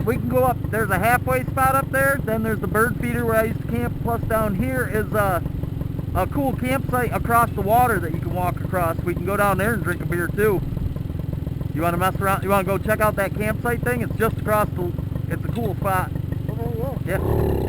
We can go up, there's a halfway spot up there, then there's the bird feeder where I used to camp, plus down here is a cool campsite across the water that you can walk across. We can go down there and drink a beer too. You want to mess around, you want to go check out that campsite thing? It's just across the, it's a cool spot. Okay, yeah. Yeah.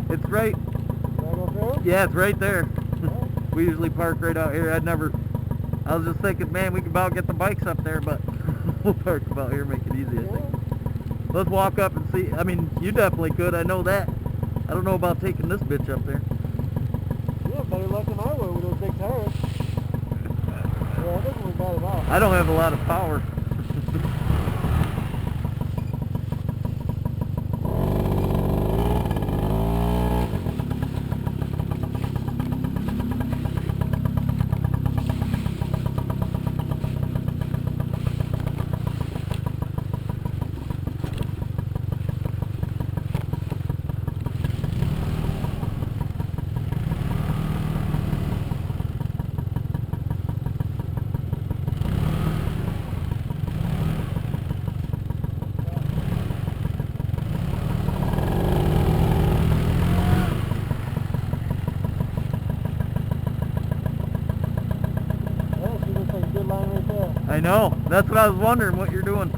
It's right. Right up there? Yeah, it's right there. Oh. We usually park right out here. I was just thinking, man, we could about get the bikes up there, but we'll park about here, make it easy, I think. Let's walk up and see. I mean, you definitely could, I know that. I don't know about taking this bitch up there. Yeah, better luck than I would with those big tires. Yeah, it doesn't look bad at all. I don't have a lot of power. I know. That's what I was wondering what you're doing.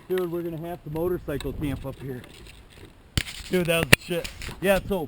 Dude, we're gonna have to motorcycle camp up here. Dude, that was the shit. Yeah, so